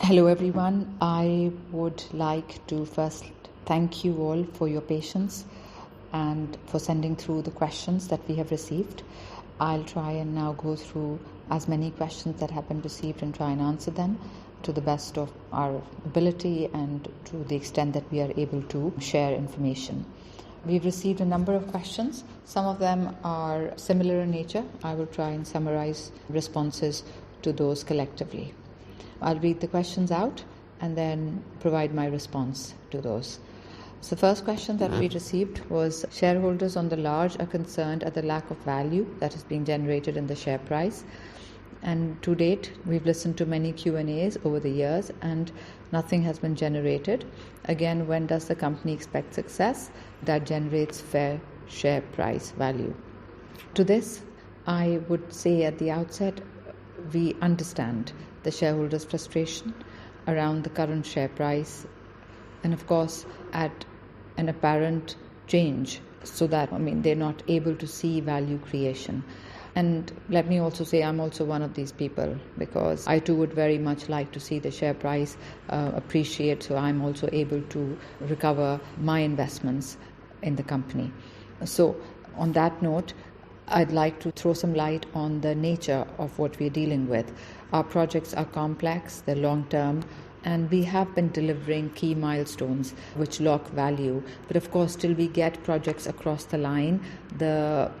Hello everyone. I would like to first thank you all for your patience and for sending through the questions that we have received. I'll try and now go through as many questions that have been received and try and answer them to the best of our ability and to the extent that we are able to share information. We've received a number of questions. Some of them are similar in nature. I will try and summarize responses to those collectively. I'll read the questions out and then provide my response to those. So the first question that we received was, shareholders on the large are concerned at the lack of value that is being generated in the share price. And to date, we've listened to many Q&As over the years and nothing has been generated. Again, when does the company expect success that generates fair share price value? To this, I would say at the outset, we understand the shareholders' frustration around the current share price and of course at an apparent change so that they're not able to see value creation. And let me also say I'm also one of these people, because I too would very much like to see the share price appreciate, so I'm also able to recover my investments in the company. So on that note, I'd like to throw some light on the nature of what we're dealing with. Our projects are complex, they're long-term, and we have been delivering key milestones which lock value. But of course, till we get projects across the line, the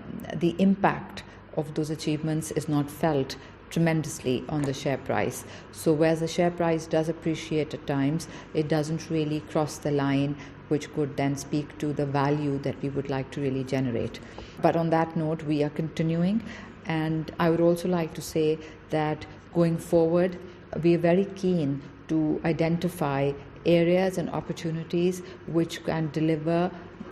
impact of those achievements is not felt tremendously on the share price. So whereas the share price does appreciate at times, it doesn't really cross the line which could then speak to the value that we would like to really generate. But on that note, we are continuing, and I would also like to say that going forward, we are very keen to identify areas and opportunities which can deliver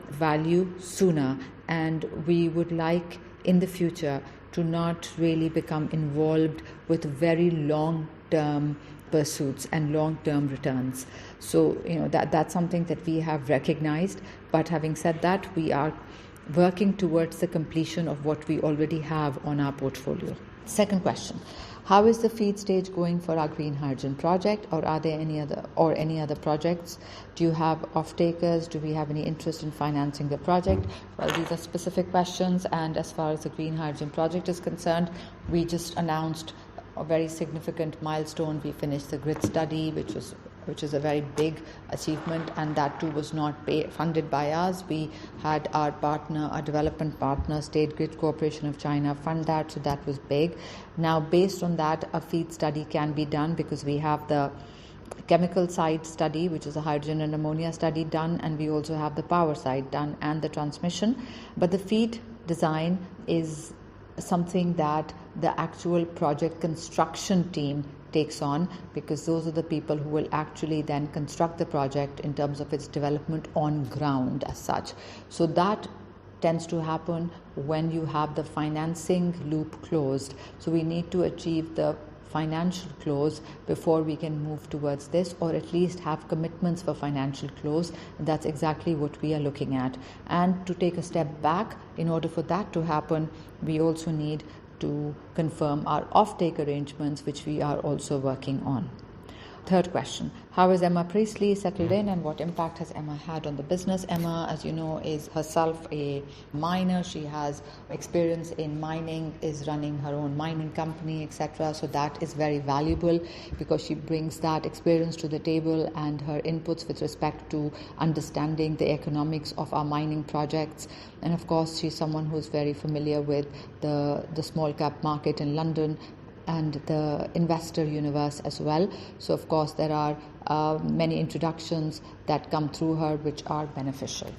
value sooner, and we would like in the future to not really become involved with very long-term pursuits and long-term returns. So that's something that we have recognized, but having said that, we are working towards the completion of what we already have on our portfolio. Second question: how is the feed stage going for our green hydrogen project, or are there any other projects? Do you have off-takers? Do we have any interest in financing the project? Well, these are specific questions, and as far as the green hydrogen project is concerned, we just announced a very significant milestone. We finished the grid study, which is a very big achievement, and that too was not funded by us. We had our development partner, State Grid Corporation of China, fund that, so that was big. Now, based on that, a feed study can be done because we have the chemical side study, which is a hydrogen and ammonia study done, and we also have the power side done and the transmission. But the feed design is something that the actual project construction team takes on, because those are the people who will actually then construct the project in terms of its development on ground as such. So that tends to happen when you have the financing loop closed. So we need to achieve the financial close before we can move towards this, or at least have commitments for financial close. And that's exactly what we are looking at. And to take a step back, in order for that to happen, we also need to confirm our offtake arrangements, which we are also working on. Third question: how is Emma Priestley settled in, and what impact has Emma had on the business? Emma, as you know, is herself a miner. She has experience in mining, is running her own mining company, etc. So that is very valuable, because she brings that experience to the table and her inputs with respect to understanding the economics of our mining projects. And of course, she's someone who's very familiar with the small cap market in London and the investor universe as well. So of course there are many introductions that come through her which are beneficial.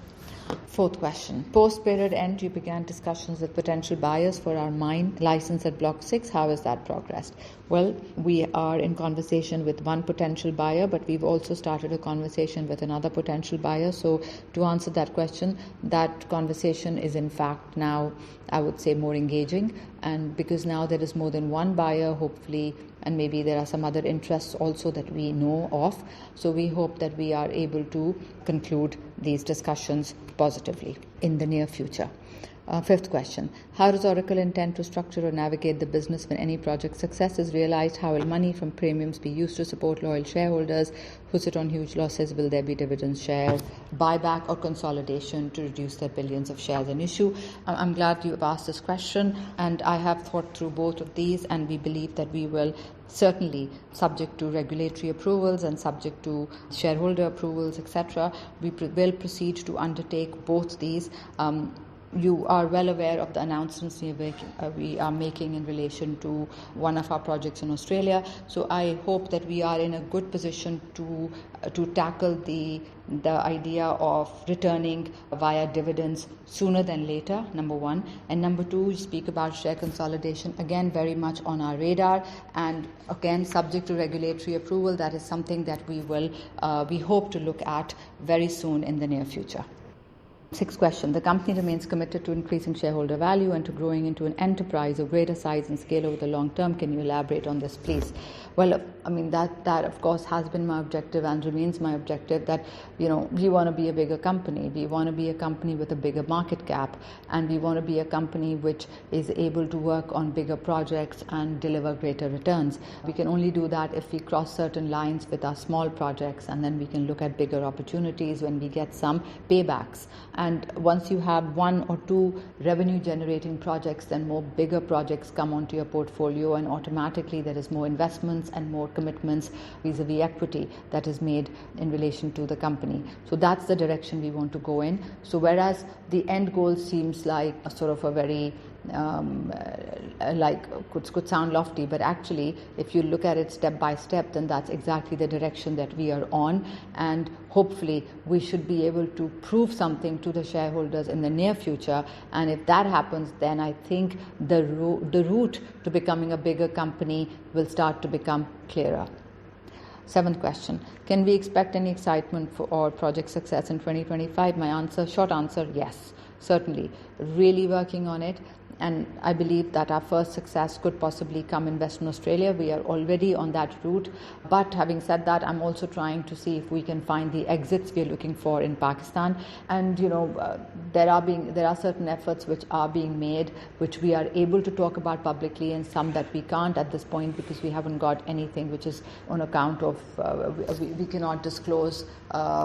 Fourth question: post-period end, you began discussions with potential buyers for our mine license at Block 6. How has that progressed? Well, we are in conversation with one potential buyer, but we've also started a conversation with another potential buyer. So to answer that question, that conversation is in fact now, I would say, more engaging. And because now there is more than one buyer, hopefully, and maybe there are some other interests also that we know of. So we hope that we are able to conclude these discussions positively in the near future. Fifth question. How does Oracle intend to structure or navigate the business when any project success is realized? How will money from premiums be used to support loyal shareholders who sit on huge losses? Will there be dividends, share, buyback or consolidation to reduce the billions of shares in issue? I'm glad you have asked this question, and I have thought through both of these, and we believe that we will certainly, subject to regulatory approvals and subject to shareholder approvals, etc., we will proceed to undertake both these. You are well aware of the announcements we are making in relation to one of our projects in Australia. So I hope that we are in a good position to tackle the idea of returning via dividends sooner than later, number one. And number two, you speak about share consolidation, again very much on our radar, and again subject to regulatory approval. That is something that we hope to look at very soon in the near future. Sixth question. The company remains committed to increasing shareholder value and to growing into an enterprise of greater size and scale over the long term. Can you elaborate on this, please? Well, I mean, that of course has been my objective and remains my objective, that, we want to be a bigger company. We want to be a company with a bigger market cap, and we want to be a company which is able to work on bigger projects and deliver greater returns. We can only do that if we cross certain lines with our small projects, and then we can look at bigger opportunities when we get some paybacks. And once you have one or two revenue generating projects, then more bigger projects come onto your portfolio, and automatically there is more investments and more commitments vis-a-vis equity that is made in relation to the company. So that's the direction we want to go in. So whereas the end goal seems like a sort of a very could sound lofty, but actually if you look at it step by step, then that's exactly the direction that we are on, and hopefully we should be able to prove something to the shareholders in the near future. And if that happens, then I think the route to becoming a bigger company will start to become clearer. Seventh question. Can we expect any excitement for our project success in 2025? Short answer, yes, certainly. Really working on it. And I believe that our first success could possibly come in Western Australia. We are already on that route. But having said that, I'm also trying to see if we can find the exits we're looking for in Pakistan. And, there are certain efforts which are being made, which we are able to talk about publicly, and some that we can't at this point because we haven't got anything which is on account of, we cannot disclose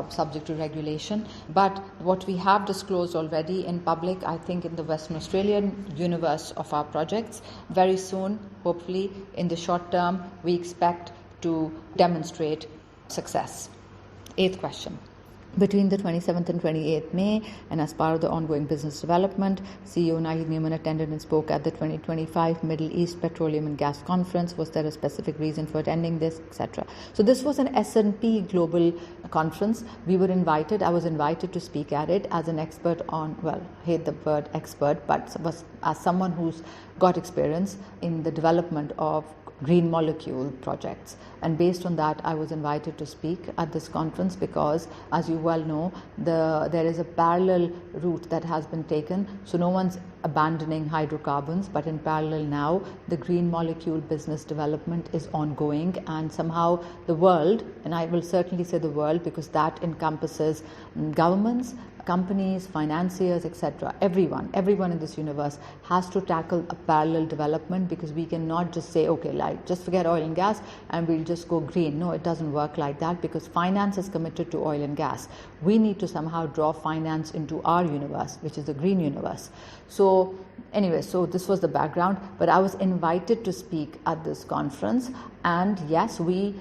subject to regulation. But what we have disclosed already in public, I think in the Western Australian universe of our projects, very soon, hopefully in the short term, we expect to demonstrate success. Eighth question. Between the 27th and 28th May, and as part of the ongoing business development, CEO Nahid Newman attended and spoke at the 2025 Middle East Petroleum and Gas Conference. Was there a specific reason for attending this, etc.? So this was an S&P Global conference. We were invited. I was invited to speak at it as an expert on, I hate the word expert, but was as someone who's got experience in the development of green molecule projects. And based on that, I was invited to speak at this conference because, as you well know, there is a parallel route that has been taken. So no one's abandoning hydrocarbons, but in parallel now, the green molecule business development is ongoing, and somehow the world, and I will certainly say the world because that encompasses governments, companies, financiers, etc. Everyone in this universe has to tackle a parallel development, because we cannot just say, okay, just forget oil and gas and we'll just go green. No, it doesn't work like that, because finance is committed to oil and gas. We need to somehow draw finance into our universe, which is the green universe. So anyway, so this was the background, but I was invited to speak at this conference, and yes, we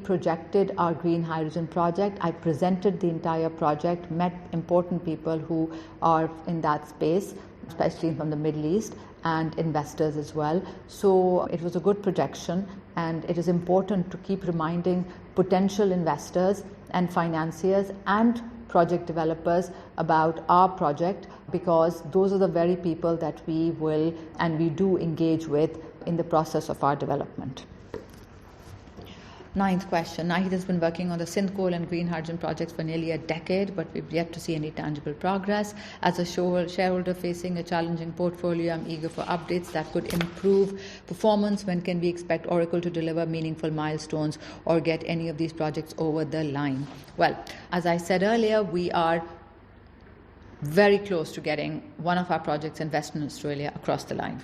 projected our green hydrogen project. I presented the entire project, met important people who are in that space, especially from the Middle East, and investors as well. So it was a good projection, and it is important to keep reminding potential investors and financiers and project developers about our project, because those are the very people that we will and we do engage with in the process of our development. Ninth question. Nahid has been working on the Sindh coal and green hydrogen projects for nearly a decade, but we've yet to see any tangible progress. As a shareholder facing a challenging portfolio, I'm eager for updates that could improve performance. When can we expect Oracle to deliver meaningful milestones or get any of these projects over the line? Well, as I said earlier, we are very close to getting one of our projects in Western Australia across the line.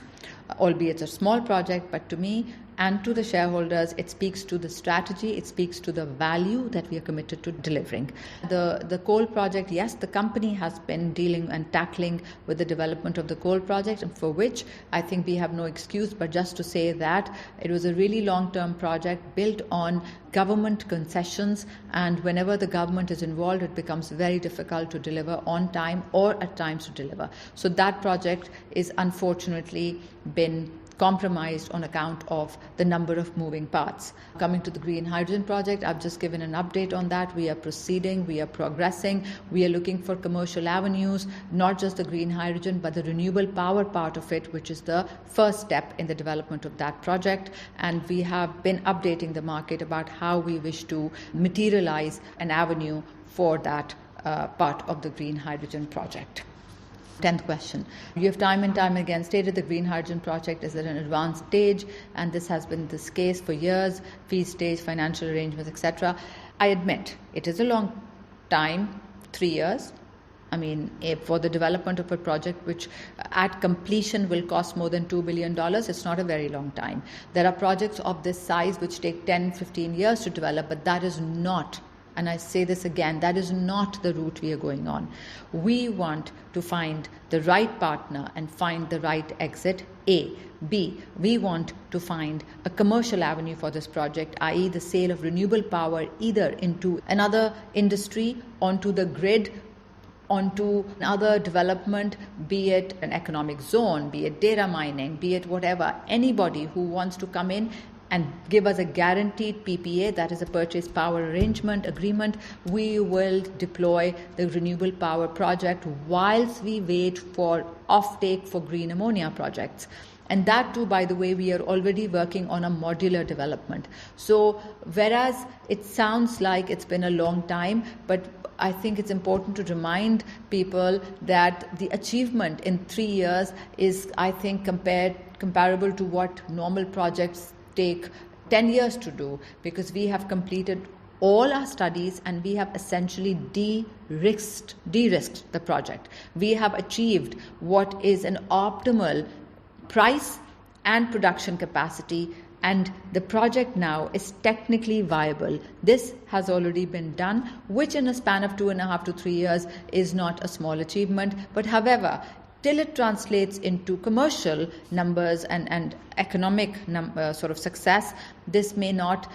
Albeit it's a small project, but to me and to the shareholders, it speaks to the strategy, it speaks to the value that we are committed to delivering. The coal project, yes, the company has been dealing and tackling with the development of the coal project, and for which I think we have no excuse but just to say that it was a really long-term project built on government concessions, and whenever the government is involved, it becomes very difficult to deliver on time or at times to deliver. So that project is unfortunately been compromised on account of the number of moving parts. Coming to the green hydrogen project, I've just given an update on that. We are proceeding, we are progressing, we are looking for commercial avenues, not just the green hydrogen, but the renewable power part of it, which is the first step in the development of that project. And we have been updating the market about how we wish to materialize an avenue for that part of the green hydrogen project. 10th question. You have time and time again stated the green hydrogen project is at an advanced stage, and this has been this case for years, feed stage, financial arrangements, etc. I admit it is a long time, 3 years. I mean, for the development of a project which at completion will cost more than $2 billion, it's not a very long time. There are projects of this size which take 10, 15 years to develop, but that is not, and I say this again, that is not the route we are going on. We want to find the right partner and find the right exit, A. B, we want to find a commercial avenue for this project, i.e. the sale of renewable power either into another industry, onto the grid, onto another development, be it an economic zone, be it data mining, be it whatever. Anybody who wants to come in and give us a guaranteed PPA, that is a purchase power arrangement agreement, we will deploy the renewable power project whilst we wait for offtake for green ammonia projects. And that too, by the way, we are already working on a modular development. So whereas it sounds like it's been a long time, but I think it's important to remind people that the achievement in 3 years is, I think, comparable to what normal projects take 10 years to do, because we have completed all our studies and we have essentially de-risked the project. We have achieved what is an optimal price and production capacity, and the project now is technically viable. This has already been done, which in a span of 2.5 to 3 years is not a small achievement. But however, till it translates into commercial numbers and economic sort of success, this may not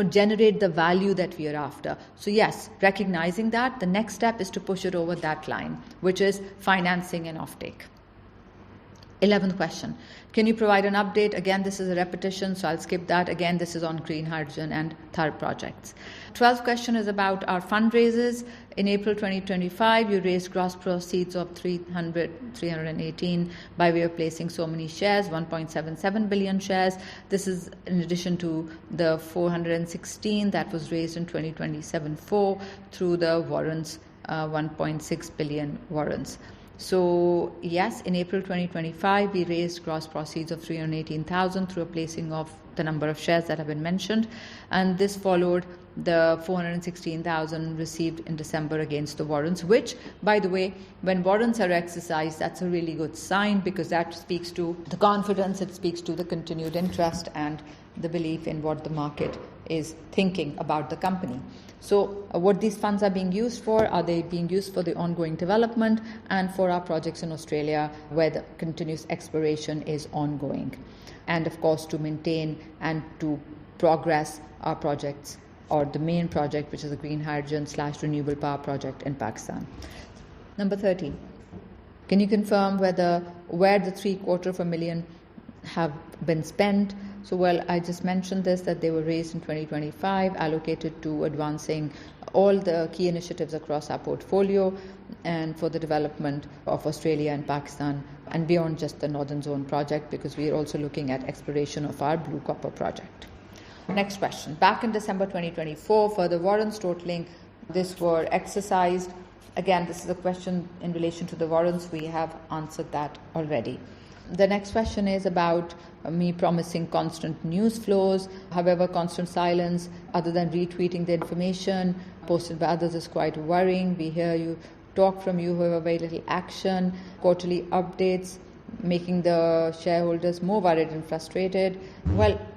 generate the value that we are after. So yes, recognizing that, the next step is to push it over that line, which is financing and offtake. 11th question. Can you provide an update? Again, this is a repetition, so I'll skip that. Again, this is on green hydrogen and Thar projects. 12th question is about our fundraisers. In April 2025, you raised gross proceeds of 318 by way of placing so many shares, 1.77 billion shares. This is in addition to the 416 that was raised in 2027-4 through the warrants, 1.6 billion warrants. So yes, in April 2025, we raised gross proceeds of 318,000 through a placing of the number of shares that have been mentioned, and this followed the 416,000 received in December against the warrants, which, by the way, when warrants are exercised, that's a really good sign, because that speaks to the confidence, it speaks to the continued interest and the belief in what the market is thinking about the company. So what these funds are being used for, are they being used for the ongoing development and for our projects in Australia where the continuous exploration is ongoing, and of course to maintain and to progress our projects, or the main project, which is the green hydrogen / renewable power project in Pakistan. Number 13. Can you confirm where the $750,000 have been spent? So, well, I just mentioned this, that they were raised in 2025, allocated to advancing all the key initiatives across our portfolio and for the development of Australia and Pakistan and beyond just the Northern Zone project, because we are also looking at exploration of our blue copper project. Next question. Back in December 2024, further warrants totaling this were exercised. Again, this is a question in relation to the warrants. We have answered that already. The next question is about me promising constant news flows. However, constant silence other than retweeting the information posted by others is quite worrying. We hear you talk from you, however, very little action, quarterly updates, making the shareholders more worried and frustrated.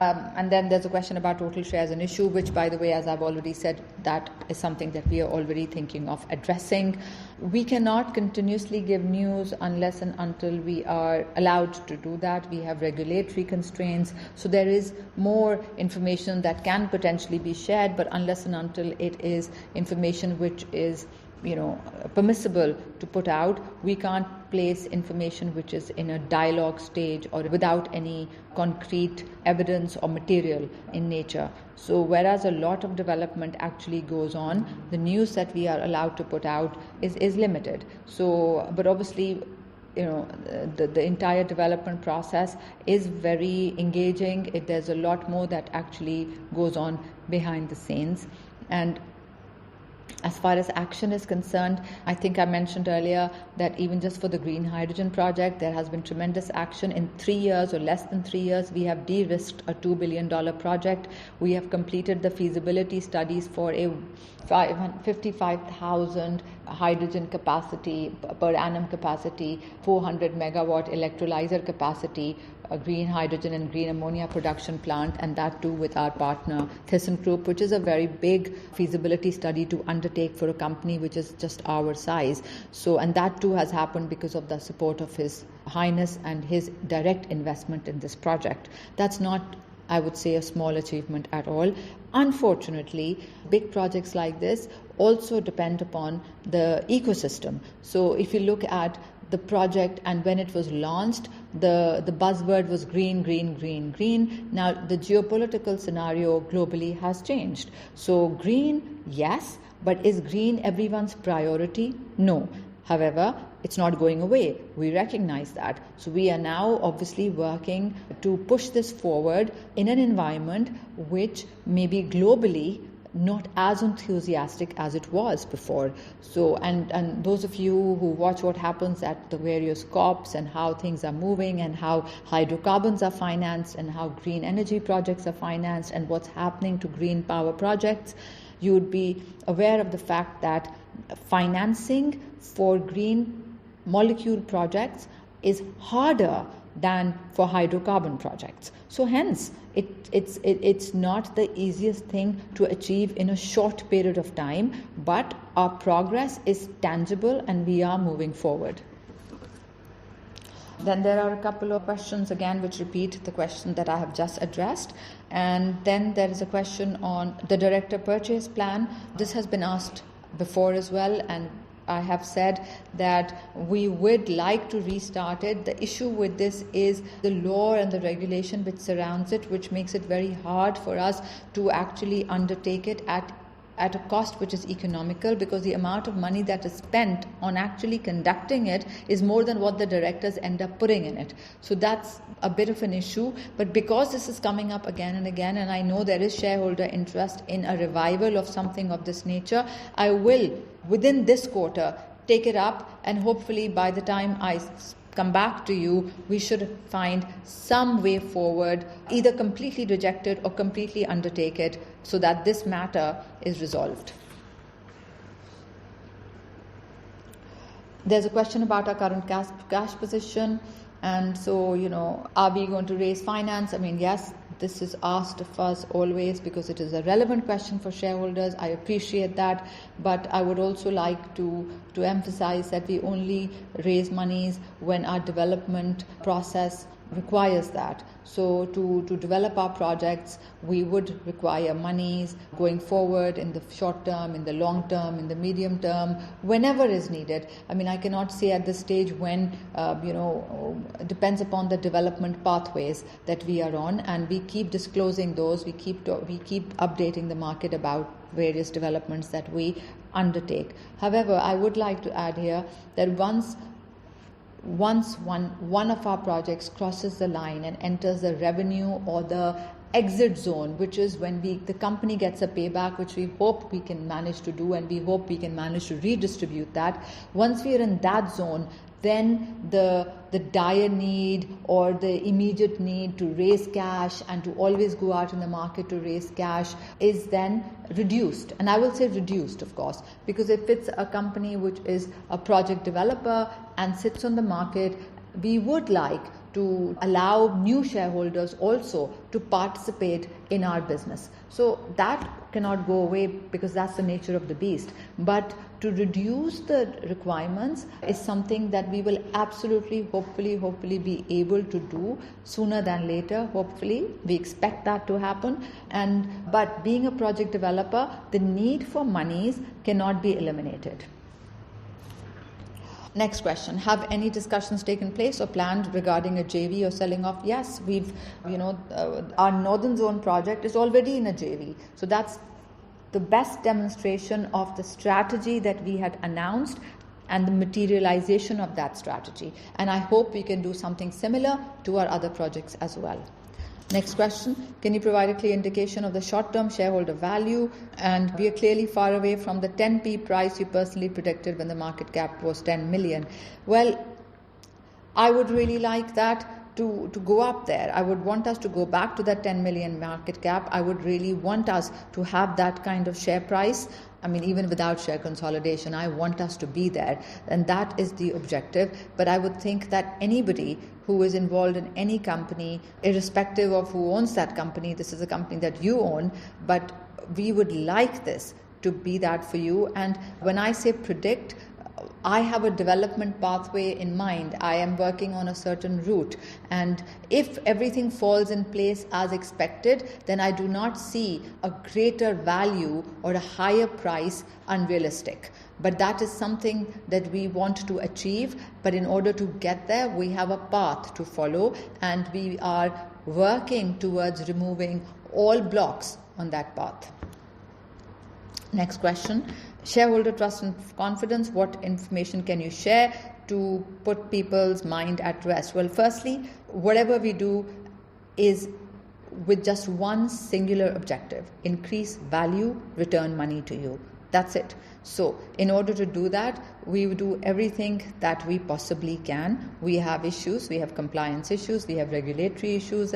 And then there's a question about total shares and issue, which, by the way, as I've already said, that is something that we are already thinking of addressing. We cannot continuously give news unless and until we are allowed to do that. We have regulatory constraints, so there is more information that can potentially be shared, but unless and until it is information which is permissible to put out, we can't place information which is in a dialogue stage or without any concrete evidence or material in nature. So whereas a lot of development actually goes on, the news that we are allowed to put out is limited. So, but obviously, the entire development process is very engaging. There's a lot more that actually goes on behind the scenes. And as far as action is concerned, I think I mentioned earlier that even just for the green hydrogen project, there has been tremendous action. In 3 years or less than 3 years, we have de-risked a $2 billion project. We have completed the feasibility studies for a 55,000 hydrogen capacity, per annum capacity, 400 megawatt electrolyzer capacity, a green hydrogen and green ammonia production plant, and that too with our partner ThyssenKrupp, which is a very big feasibility study to undertake for a company which is just our size. So, and that too has happened because of the support of His Highness and his direct investment in this project. That's not, I would say, a small achievement at all. Unfortunately, big projects like this also depend upon the ecosystem. So if you look at the project, and when it was launched, the buzzword was green, green, green, green. Now the geopolitical scenario globally has changed. So green, yes, but is green everyone's priority? No. However, it's not going away. We recognize that. So we are now obviously working to push this forward in an environment which may be globally not as enthusiastic as it was before. So, and those of you who watch what happens at the various COPs and how things are moving and how hydrocarbons are financed and how green energy projects are financed and what's happening to green power projects, you would be aware of the fact that financing for green molecule projects is harder than for hydrocarbon projects. So hence, it's not the easiest thing to achieve in a short period of time, but our progress is tangible and we are moving forward. Then there are a couple of questions again which repeat the question that I have just addressed. And then there is a question on the director purchase plan. This has been asked before as well, and I have said that we would like to restart it. The issue with this is the law and the regulation which surrounds it, which makes it very hard for us to actually undertake it at a cost which is economical, because the amount of money that is spent on actually conducting it is more than what the directors end up putting in it. So that's a bit of an issue. But because this is coming up again and again, and I know there is shareholder interest in a revival of something of this nature, I will, within this quarter, take it up, and hopefully by the time I come back to you, we should find some way forward, either completely reject it or completely undertake it, so that this matter is resolved. There's a question about our current cash position, and so, are we going to raise finance? I mean, yes, this is asked of us always because it is a relevant question for shareholders. I appreciate that, but I would also like to emphasize that we only raise monies when our development process requires that. So to develop our projects, we would require monies going forward in the short term, in the long term, in the medium term, whenever is needed. I mean, I cannot say at this stage when, it depends upon the development pathways that we are on, and we keep disclosing those. We keep updating the market about various developments that we undertake. However, I would like to add here that once one of our projects crosses the line and enters the revenue or the exit zone, which is when the company gets a payback, which we hope we can manage to do, and we hope we can manage to redistribute that. Once we are in that zone, then the dire need or the immediate need to raise cash and to always go out in the market to raise cash is then reduced. And I will say reduced, of course, because if it's a company which is a project developer and sits on the market, we would like to allow new shareholders also to participate in our business. So that cannot go away because that's the nature of the beast. But to reduce the requirements is something that we will absolutely, hopefully be able to do sooner than later. Hopefully, we expect that to happen. But being a project developer, the need for monies cannot be eliminated. Next question. Have any discussions taken place or planned regarding a JV or selling off? Yes, we've, our Northern Zone project is already in a JV. So that's the best demonstration of the strategy that we had announced and the materialization of that strategy. And I hope we can do something similar to our other projects as well. Next question. Can you provide a clear indication of the short-term shareholder value? And we are clearly far away from the 10p price you personally predicted when the market cap was 10 million. Well, I would really like that to go up there. I would want us to go back to that 10 million market cap. I would really want us to have that kind of share price. I mean, even without share consolidation, I want us to be there. And that is the objective. But I would think that anybody who is involved in any company, irrespective of who owns that company, this is a company that you own, but we would like this to be that for you. And when I say predict, I have a development pathway in mind. I am working on a certain route. And if everything falls in place as expected, then I do not see a greater value or a higher price unrealistic. But that is something that we want to achieve. But in order to get there, we have a path to follow. And we are working towards removing all blocks on that path. Next question. Shareholder trust and confidence. What information can you share to put people's mind at rest? Well, firstly, whatever we do is with just one singular objective: increase value, return money to you. That's it. So in order to do that, we do everything that we possibly can. We have issues, we have compliance issues, we have regulatory issues.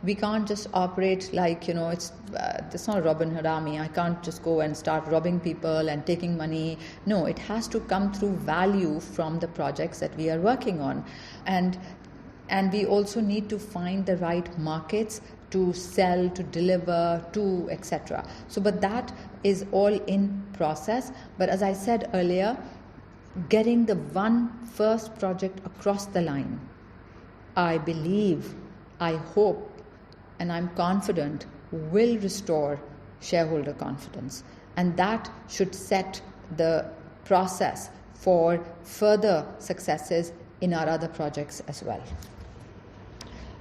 We can't just operate like, it's not a Robin Hood army. I can't just go and start robbing people and taking money. No, it has to come through value from the projects that we are working on. And we also need to find the right markets to sell, to deliver, to etc. So, but that is all in process. But as I said earlier, getting the one first project across the line, I believe, I hope, and I'm confident will restore shareholder confidence. And that should set the process for further successes in our other projects as well.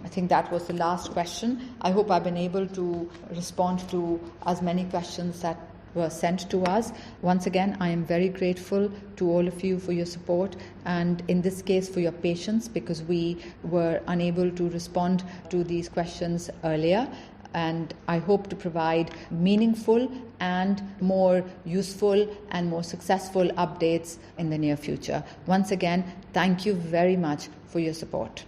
I think that was the last question. I hope I've been able to respond to as many questions that were sent to us. Once again, I am very grateful to all of you for your support, and in this case for your patience, because we were unable to respond to these questions earlier. And I hope to provide meaningful and more useful and more successful updates in the near future. Once again, thank you very much for your support.